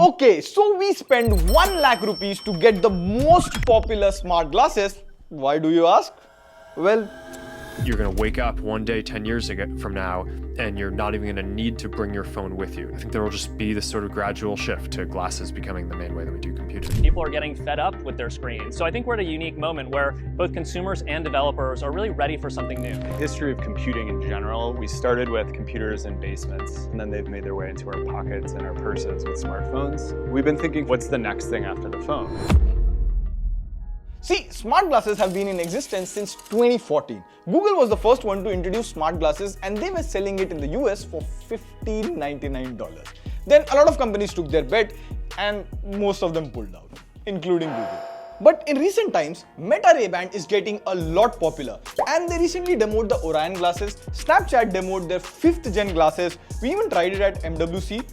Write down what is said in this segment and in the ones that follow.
Okay, so we spend 1 lakh rupees to get the most popular smart glasses. Why do you ask? Well, you're going to wake up one day 10 years from now and you're not even going to need to bring your phone with you. I think there will just be this sort of gradual shift to glasses becoming the main way that we do computing. People are getting fed up with their screens. So I think we're at a unique moment where both consumers and developers are really ready for something new. The history of computing in general, we started with computers in basements, and then they've made their way into our pockets and our purses with smartphones. We've been thinking, what's the next thing after the phone? see, smart glasses have been in existence since 2014. Google was the first one to introduce smart glasses and they were selling it in the US for $15.99. Then a lot of companies took their bet and most of them pulled out, including Google. But in recent times, Meta Ray-Ban is getting a lot popular and they recently demoed the Orion glasses, Snapchat demoed their 5th gen glasses, we even tried it at MWC.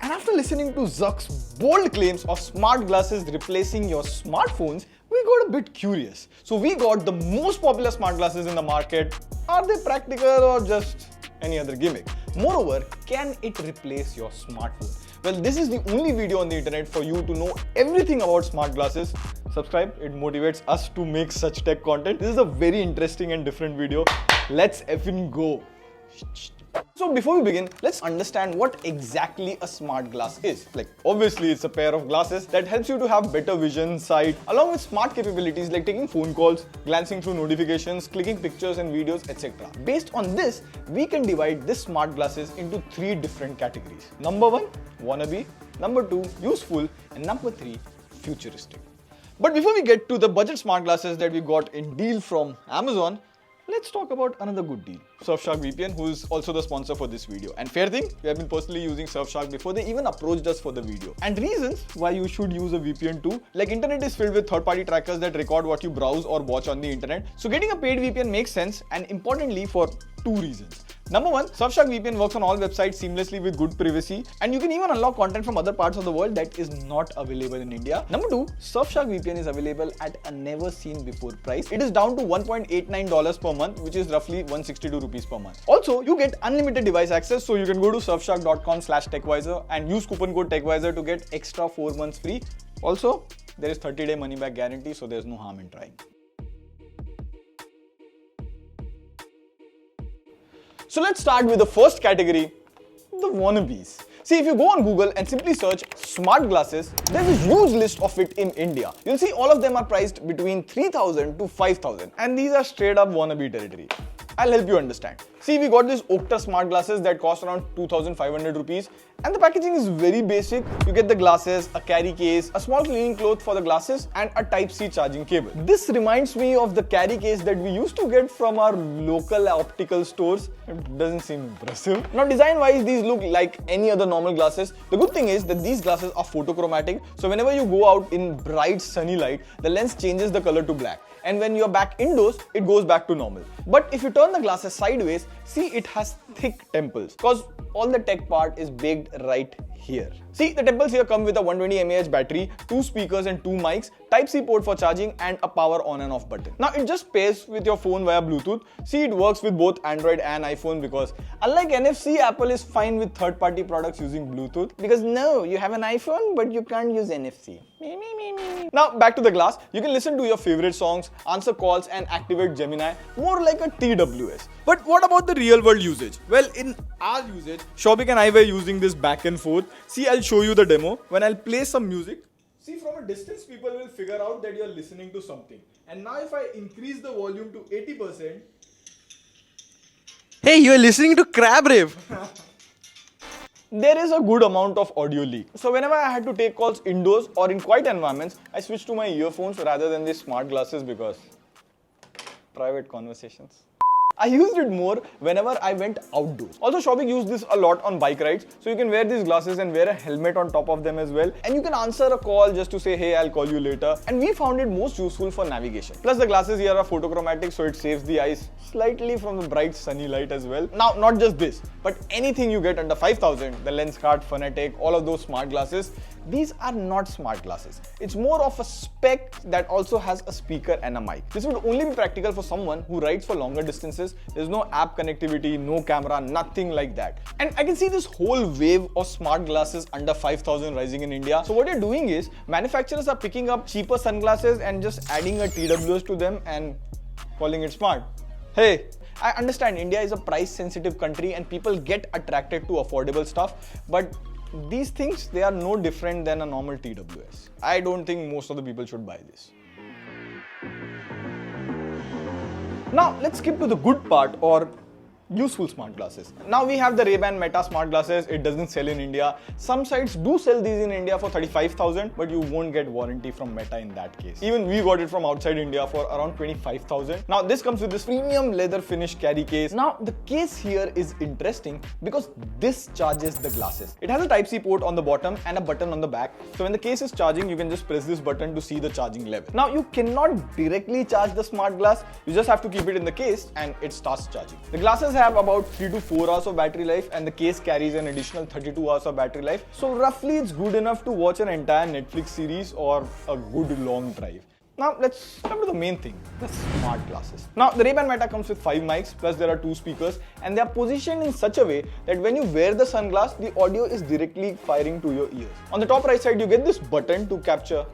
And after listening to Zuck's bold claims of smart glasses replacing your smartphones, we got a bit curious. So we got the most popular smart glasses in the market. Are they practical or just any other gimmick? Moreover, can it replace your smartphone? Well, this is the only video on the internet for you to know everything about smart glasses. Subscribe, it motivates us to make such tech content. This is a very interesting and different video. Let's effing go. So before we begin, let's understand what exactly a smart glass is. Like, obviously it's a pair of glasses that helps you to have better vision, sight, along with smart capabilities like taking phone calls, glancing through notifications, clicking pictures and videos, etc. Based on this, we can divide these smart glasses into 3 different categories. Number 1, wannabe. Number 2, useful. And number 3, futuristic. But before we get to the budget smart glasses that we got in deal from Amazon, let's talk about another good deal. Surfshark VPN, who is also the sponsor for this video. And fair thing, we have been personally using Surfshark before they even approached us for the video. And reasons why you should use a VPN too. Like, internet is filled with third-party trackers that record what you browse or watch on the internet. So getting a paid VPN makes sense, and importantly for 2 reasons. Number 1, Surfshark VPN works on all websites seamlessly with good privacy, and you can even unlock content from other parts of the world that is not available in India. Number 2, Surfshark VPN is available at a never seen before price. It is down to $1.89 per month, which is roughly 162 rupees per month. Also, you get unlimited device access, so you can go to surfshark.com/TechWiser and use coupon code TechWiser to get extra 4 months free. Also, there is 30-day money back guarantee, so there's no harm in trying. So let's start with the first category, the wannabes. See, if you go on Google and simply search smart glasses, there's a huge list of it in India. You'll see all of them are priced between 3,000 to 5,000, and these are straight up wannabe territory. I'll help you understand. See, we got these Octa smart glasses that cost around 2,500 rupees, and the packaging is very basic. You get the glasses, a carry case, a small cleaning cloth for the glasses, and a Type-C charging cable. This reminds me of the carry case that we used to get from our local optical stores. It doesn't seem impressive. Now, design-wise, these look like any other normal glasses. The good thing is that these glasses are photochromatic, so whenever you go out in bright sunny light, the lens changes the color to black. And when you're back indoors, it goes back to normal. But if you turn the glasses sideways, see, it has thick temples because all the tech part is baked right here. See, the temples here come with a 120 mAh battery, 2 speakers and 2 mics, Type-C port for charging, and a power on and off button. Now, it just pairs with your phone via Bluetooth. See, it works with both Android and iPhone because unlike NFC, Apple is fine with third-party products using Bluetooth. Because no, you have an iPhone, but you can't use NFC. Now, back to the glass. You can listen to your favorite songs, answer calls, and activate Gemini, more like a TWS. But what about the real-world usage? Well, in our usage, Shobik and I were using this back and forth. See, I'll show you the demo. When I'll play some music, see, from a distance, people will figure out that you're listening to something. And now if I increase the volume to 80%, hey, you're listening to Crab Rave. there is a good amount of audio leak. So whenever I had to take calls indoors or in quiet environments, I switched to my earphones rather than these smart glasses because private conversations. I used it more whenever I went outdoors. Also, Shobik used this a lot on bike rides. So you can wear these glasses and wear a helmet on top of them as well. And you can answer a call just to say, hey, I'll call you later. And we found it most useful for navigation. Plus the glasses here are photochromatic, so it saves the eyes slightly from the bright sunny light as well. Now, not just this, but anything you get under 5,000, the Lenskart, Phonetic, all of those smart glasses, these are not smart glasses. It's more of a spec that also has a speaker and a mic. This would only be practical for someone who rides for longer distances glasses. There's no app connectivity, no camera, nothing like that. And I can see this whole wave of smart glasses under 5,000 rising in India. So what they're doing is manufacturers are picking up cheaper sunglasses and just adding a TWS to them and calling it smart. Hey, I understand India is a price sensitive country and people get attracted to affordable stuff, but these things, they are no different than a normal TWS. I don't think most of the people should buy this. Now let's skip to the good part, or useful smart glasses. Now we have the Ray-Ban Meta smart glasses. It doesn't sell in India. Some sites do sell these in India for 35,000, but you won't get warranty from Meta in that case. Even we got it from outside India for around 25,000. Now this comes with this premium leather finish carry case. Now the case here is interesting because this charges the glasses. It has a Type-C port on the bottom and a button on the back. So when the case is charging, you can just press this button to see the charging level. Now you cannot directly charge the smart glass. You just have to keep it in the case and it starts charging. The glasses have about 3 to 4 hours of battery life and the case carries an additional 32 hours of battery life. So roughly it's good enough to watch an entire Netflix series or a good long drive. Now let's come to the main thing, the smart glasses. Now the Ray-Ban Meta comes with 5 mics plus there are 2 speakers and they are positioned in such a way that when you wear the sunglass, the audio is directly firing to your ears. On the top right side, you get this button to capture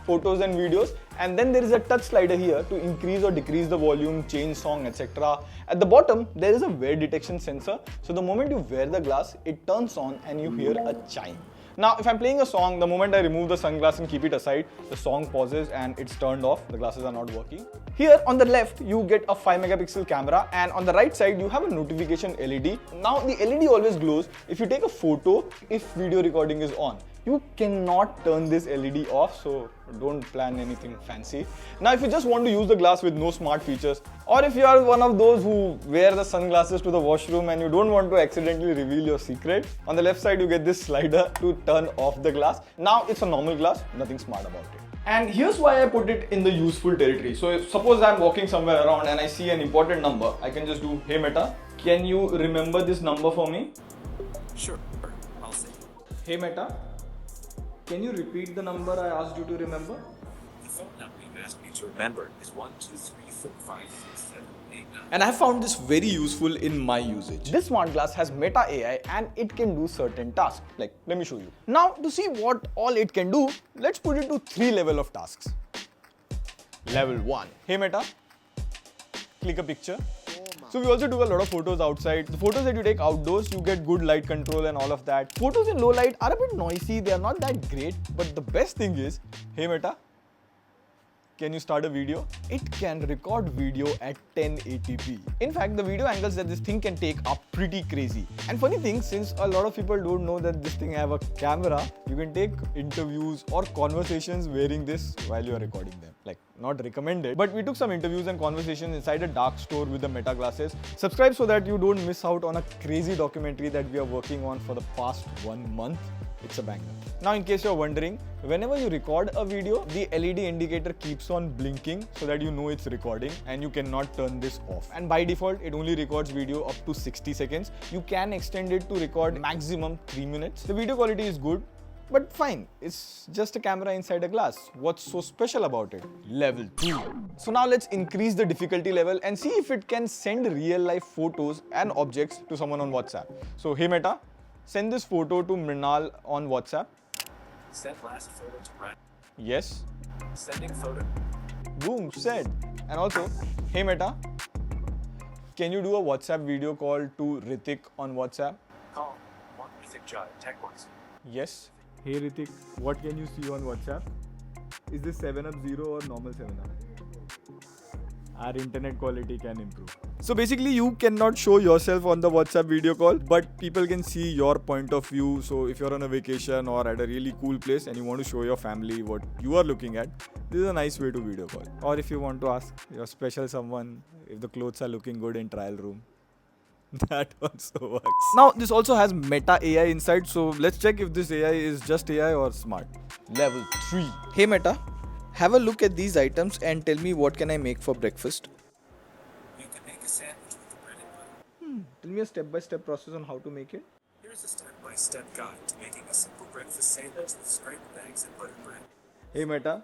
photos and videos, and then there is a touch slider here to increase or decrease the volume, change song, etc. At the bottom, there is a wear detection sensor, so the moment you wear the glass, it turns on and you hear a chime. Now, if I'm playing a song, the moment I remove the sunglass and keep it aside, the song pauses and it's turned off, the glasses are not working. Here on the left, you get a 5 megapixel camera, and on the right side, you have a notification LED. Now, the LED always glows if you take a photo if video recording is on. You cannot turn this LED off, so don't plan anything fancy. Now, if you just want to use the glass with no smart features, or if you are one of those who wear the sunglasses to the washroom and you don't want to accidentally reveal your secret, on the left side you get this slider to turn off the glass. Now it's a normal glass, nothing smart about it. And here's why I put it in the useful territory. So if suppose I'm walking somewhere around and I see an important number, I can just do, hey Meta, can you remember this number for me? Sure, I'll see. Hey Meta, can you repeat the number I asked you to remember? The phone number you asked me to remember is 1, 2, 3, 4, 5, 6, 7, 8, 9. And I found this very useful in my usage. This smart glass has Meta AI and it can do certain tasks. Like, let me show you. Now, to see what all it can do, let's put it to 3 levels of tasks. Level 1. Hey Meta, click a picture. So we also took a lot of photos outside. The photos that you take outdoors, you get good light control and all of that. Photos in low light are a bit noisy, they are not that great. But the best thing is, hey Meta, can you start a video? It can record video at 1080p. In fact, the video angles that this thing can take are pretty crazy. And funny thing, since a lot of people don't know that this thing have a camera, you can take interviews or conversations wearing this while you are recording them. Like, not recommended, but we took some interviews and conversations inside a dark store with the Meta glasses. Subscribe so that you don't miss out on a crazy documentary that we are working on for the past 1 month. It's a banger. Now, in case you're wondering, whenever you record a video, the LED indicator keeps on blinking so that you know it's recording and you cannot turn this off. And by default, it only records video up to 60 seconds. You can extend it to record maximum 3 minutes. The video quality is good, but fine, it's just a camera inside a glass. What's so special about it? Level 2. So now let's increase the difficulty level and see if it can send real life photos and objects to someone on WhatsApp. So, hey Meta, send this photo to Mrinal on WhatsApp. Send last photo to Brent. Yes. Sending photo. Boom, said. And also, hey Meta, can you do a WhatsApp video call to Ritik on WhatsApp? Call. One Ritik Jha, TechWiser. Yes. Hey Ritik, what can you see on WhatsApp? Is this 7up 0 or normal 7up? Our internet quality can improve. So basically, you cannot show yourself on the WhatsApp video call, but people can see your point of view. So if you're on a vacation or at a really cool place and you want to show your family what you are looking at, this is a nice way to video call. Or if you want to ask your special someone if the clothes are looking good in trial room, that also works. Now, this also has Meta AI inside, so let's check if this AI is just AI or smart. Level 3. Hey Meta, have a look at these items and tell me what can I make for breakfast. You can make a sandwich with the bread and butter. Tell me a step-by-step process on how to make it. Here's a step-by-step guide to making a simple breakfast sandwich with scraped eggs and buttered bread. Hey Meta,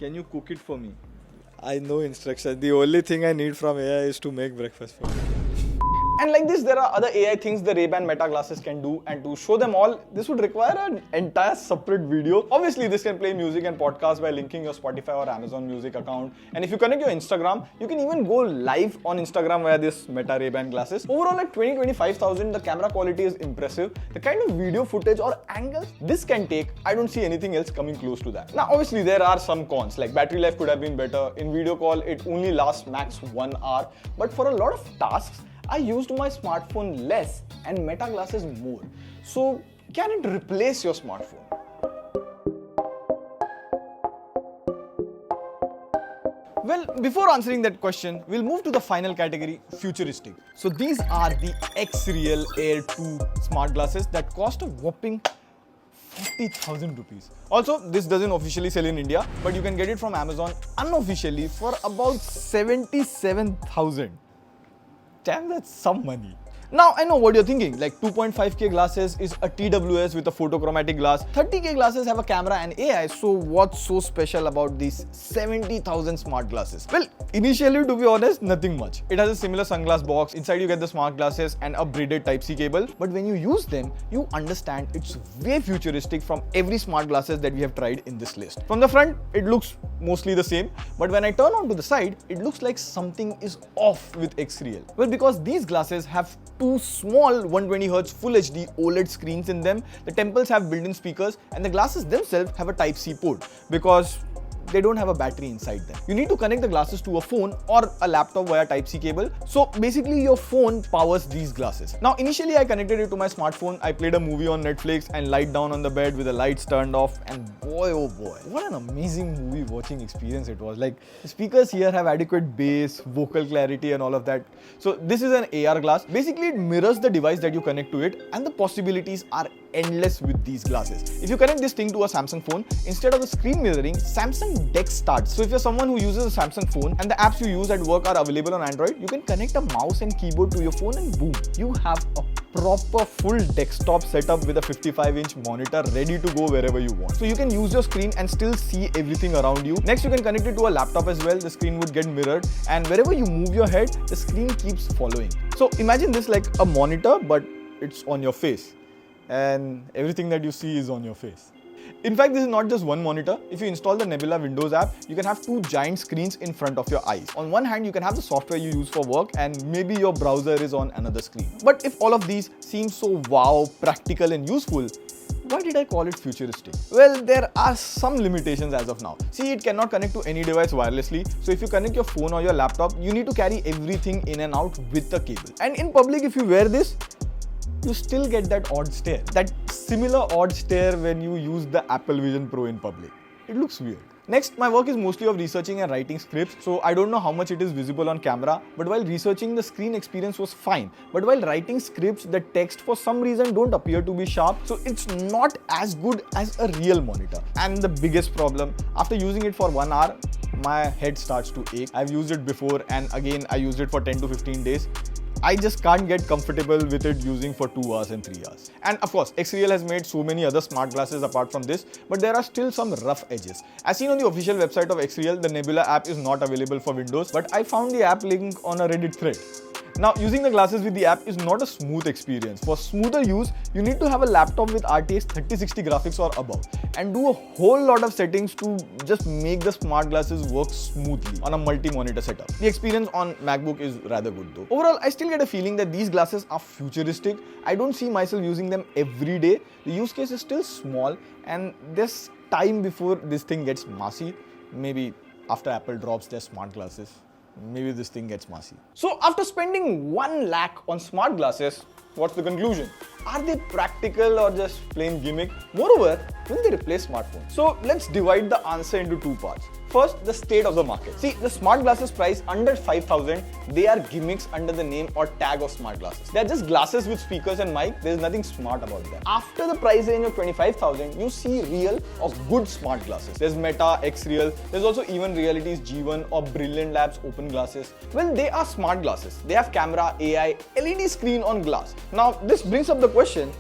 can you cook it for me? I know instruction. The only thing I need from AI is to make breakfast for me. And like this, there are other AI things the Ray-Ban Meta glasses can do, and to show them all, this would require an entire separate video. Obviously, this can play music and podcasts by linking your Spotify or Amazon Music account. And if you connect your Instagram, you can even go live on Instagram via this Meta Ray-Ban glasses. Overall, at 20,000-25,000, the camera quality is impressive. The kind of video footage or angles this can take, I don't see anything else coming close to that. Now, obviously, there are some cons, like battery life could have been better. In video call, it only lasts max 1 hour. But for a lot of tasks, I used my smartphone less and Meta glasses more. So, can it replace your smartphone? Well, before answering that question, we'll move to the final category, futuristic. So these are the X-Real Air 2 smart glasses that cost a whopping 40,000 rupees. Also, this doesn't officially sell in India, but you can get it from Amazon unofficially for about 77,000. Damn, that's some money. Now, I know what you're thinking, like 2.5K glasses is a TWS with a photochromatic glass, 30K glasses have a camera and AI, so what's so special about these 70,000 smart glasses? Well, initially, to be honest, nothing much. It has a similar sunglass box, inside you get the smart glasses and a braided Type-C cable, but when you use them, you understand it's way futuristic from every smart glasses that we have tried in this list. From the front, it looks mostly the same, but when I turn on to the side, it looks like something is off with X-Real. Well, because these glasses have two small 120Hz Full HD OLED screens in them, the temples have built-in speakers, and the glasses themselves have a Type-C port because they don't have a battery inside them. You need to connect the glasses to a phone or a laptop via Type-C cable. So basically your phone powers these glasses. Now initially I connected it to my smartphone. I played a movie on Netflix and lied down on the bed with the lights turned off, and boy oh boy, what an amazing movie watching experience it was. Like, the speakers here have adequate bass, vocal clarity and all of that. So this is an AR glass. Basically it mirrors the device that you connect to it, and the possibilities are endless with these glasses. If you connect this thing to a Samsung phone, instead of the screen mirroring, Samsung Dex starts. So if you're someone who uses a Samsung phone and the apps you use at work are available on Android, you can connect a mouse and keyboard to your phone and boom, you have a proper full desktop setup with a 55-inch monitor ready to go wherever you want. So you can use your screen and still see everything around you. Next, you can connect it to a laptop as well. The screen would get mirrored, and wherever you move your head, the screen keeps following. So imagine this like a monitor, but it's on your face, and everything that you see is on your face. In fact, this is not just one monitor. If you install the Nebula Windows app, you can have two giant screens in front of your eyes. On one hand, you can have the software you use for work, and maybe your browser is on another screen. But if all of these seem so wow, practical and useful, why did I call it futuristic? Well, there are some limitations as of now. See, it cannot connect to any device wirelessly. So if you connect your phone or your laptop, you need to carry everything in and out with the cable. And in public, if you wear this, you still get that odd stare. That similar odd stare when you use the Apple Vision Pro in public. It looks weird. Next, my work is mostly of researching and writing scripts, so I don't know how much it is visible on camera, but while researching, the screen experience was fine. But while writing scripts, the text for some reason don't appear to be sharp, so it's not as good as a real monitor. And the biggest problem, after using it for 1 hour, my head starts to ache. I've used it before, and again, I used it for 10 to 15 days. I just can't get comfortable with it using for 2 hours and 3 hours. And of course, X-Real has made so many other smart glasses apart from this, but there are still some rough edges. As seen on the official website of X-Real, the Nebula app is not available for Windows, but I found the app link on a Reddit thread. Now, using the glasses with the app is not a smooth experience. For smoother use, you need to have a laptop with RTX 3060 graphics or above and do a whole lot of settings to just make the smart glasses work smoothly on a multi-monitor setup. The experience on MacBook is rather good though. Overall, I still get a feeling that these glasses are futuristic. I don't see myself using them every day. The use case is still small, and there's time before this thing gets massy. Maybe after Apple drops their smart glasses, maybe this thing gets massy. So after spending 1 lakh on smart glasses, what's the conclusion? Are they practical or just plain gimmick? Moreover, will they replace smartphones? So let's divide the answer into 2 parts. First, the state of the market. See, the smart glasses price under 5,000, they are gimmicks under the name or tag of smart glasses. They are just glasses with speakers and mic. There is nothing smart about them. After the price range of 25,000, you see real or good smart glasses. There's Meta, X-Real. There's also Even Reality's G1 or Brilliant Labs open glasses. Well, they are smart glasses. They have camera, AI, LED screen on glass. Now, this brings up the question.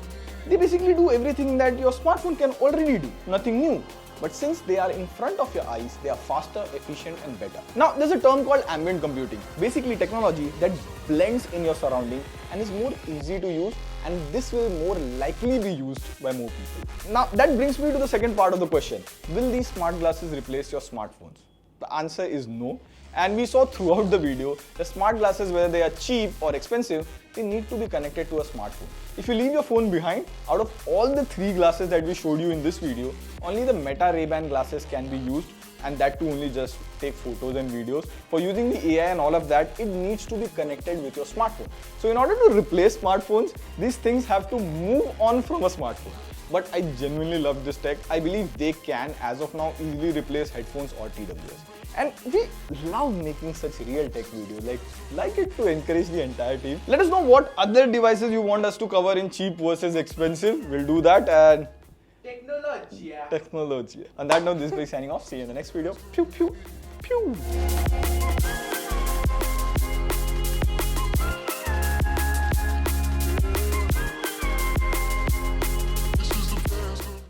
They basically do everything that your smartphone can already do. Nothing new. but since they are in front of your eyes, they are faster, efficient and better. Now, there's a term called ambient computing. Basically technology that blends in your surrounding and is more easy to use, and this will more likely be used by more people. Now, that brings me to the second part of the question. Will these smart glasses replace your smartphones? The answer is no. And we saw throughout the video, the smart glasses, whether they are cheap or expensive, they need to be connected to a smartphone. If you leave your phone behind, out of all the 3 glasses that we showed you in this video, only the Meta Ray-Ban glasses can be used, and that too only just take photos and videos. For using the AI and all of that, it needs to be connected with your smartphone. So in order to replace smartphones, these things have to move on from a smartphone. But I genuinely love this tech. I believe they can, as of now, easily replace headphones or TWS. And we love making such real tech videos, like it to encourage the entire team. Let us know what other devices you want us to cover in cheap versus expensive. We'll do that. And technology. On that note, this is Big signing off. See you in the next video. Pew, pew, pew.